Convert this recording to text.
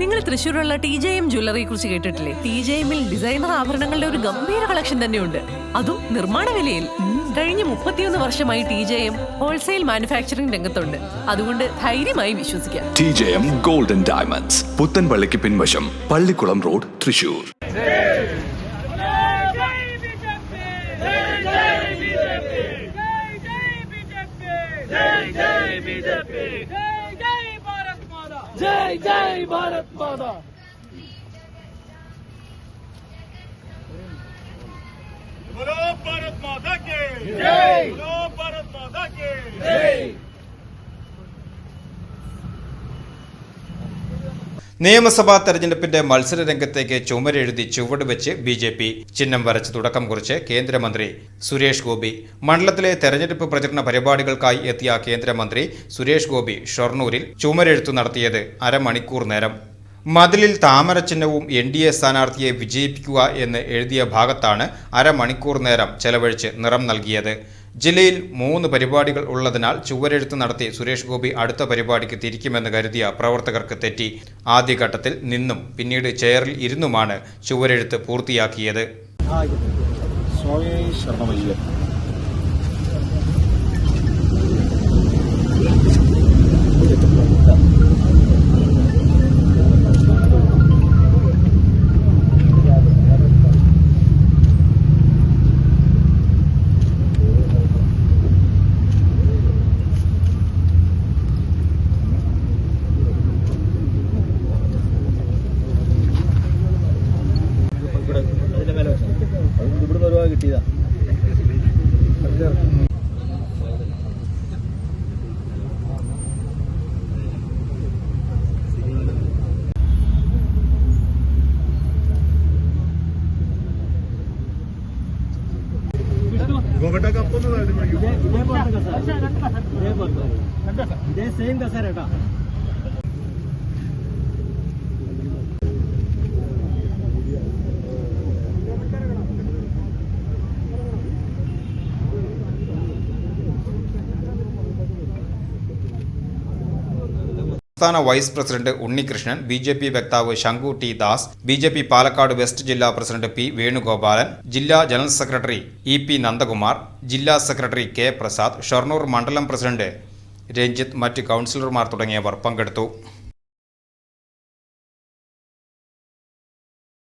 നിങ്ങൾ തൃശ്ശൂരുള്ള TJM ജ്വല്ലറിയെ കുറിച്ച് കേട്ടിട്ടില്ലേ? TJMൽ ഡിസൈനർ ആഭരണങ്ങളുടെ ഒരു ഗംഭീര കളക്ഷൻ തന്നെയുണ്ട്, അതും നിർമ്മാണ വിലയിൽ. കഴിഞ്ഞ 31 വർഷമായി TJM ഹോൾസെയിൽ മാനുഫാക്ചറിംഗ് രംഗത്തുണ്ട്. അതുകൊണ്ട് ധൈര്യമായി വിശ്വസിക്കാം. TJM ഗോൾഡൻ ഡയമണ്ട്സ്, പുത്തൻപള്ളിക്ക് പിൻവശം, പള്ളിക്കുളം റോഡ്, തൃശ്ശൂർ. जय जय भारत माता। बोलो भारत माता के जय, बोलो भारत माता के जय। നിയമസഭാ തെരഞ്ഞെടുപ്പിന്റെ മത്സര രംഗത്തേക്ക് ചുമരെഴുതി ചുവടുവെച്ച് BJP ചിഹ്നം വരച്ച് തുടക്കം കുറിച്ച് കേന്ദ്രമന്ത്രി സുരേഷ് ഗോപി. മണ്ഡലത്തിലെ തെരഞ്ഞെടുപ്പ് പ്രചരണ പരിപാടികൾക്കായി എത്തിയ കേന്ദ്രമന്ത്രി സുരേഷ് ഗോപി ഷൊർണൂരിൽ ചുമരെഴുത്തു നടത്തിയത് അരമണിക്കൂർ നേരം. മതിലിൽ താമര ചിഹ്നവും NDA സ്ഥാനാർത്ഥിയെ വിജയിപ്പിക്കുക എന്ന് എഴുതിയ ഭാഗത്താണ് അരമണിക്കൂർ നേരം ചെലവഴിച്ച് നിറം നൽകിയത്. ജില്ലയിൽ 3 പരിപാടികൾ ഉള്ളതിനാൽ ചുവരെഴുത്ത് നടത്തി സുരേഷ് ഗോപി അടുത്ത പരിപാടിക്ക് തിരിക്കുമെന്ന് കരുതിയ പ്രവർത്തകർക്ക് തെറ്റി. ആദ്യഘട്ടത്തിൽ നിന്നും പിന്നീട് ചെയറിൽ ഇരുന്നുമാണ് ചുവരെഴുത്ത് പൂർത്തിയാക്കിയത്. കിട്ടിയതാ ഇതേ സെയിം കസേരട്ടാ. സംസ്ഥാന വൈസ് പ്രസിഡന്റ് ഉണ്ണികൃഷ്ണൻ, BJP വക്താവ് ശങ്കു T. Das, BJP Palakkad west ജില്ലാ പ്രസിഡന്റ് P. വേണുഗോപാലൻ, ജില്ലാ ജനറൽ സെക്രട്ടറി EP നന്ദകുമാർ, ജില്ലാ സെക്രട്ടറി K. പ്രസാദ്, ഷൊർണൂർ മണ്ഡലം പ്രസിഡന്റ് രഞ്ജിത്ത്, മറ്റ് കൗൺസിലർമാർ തുടങ്ങിയവർ പങ്കെടുത്തു.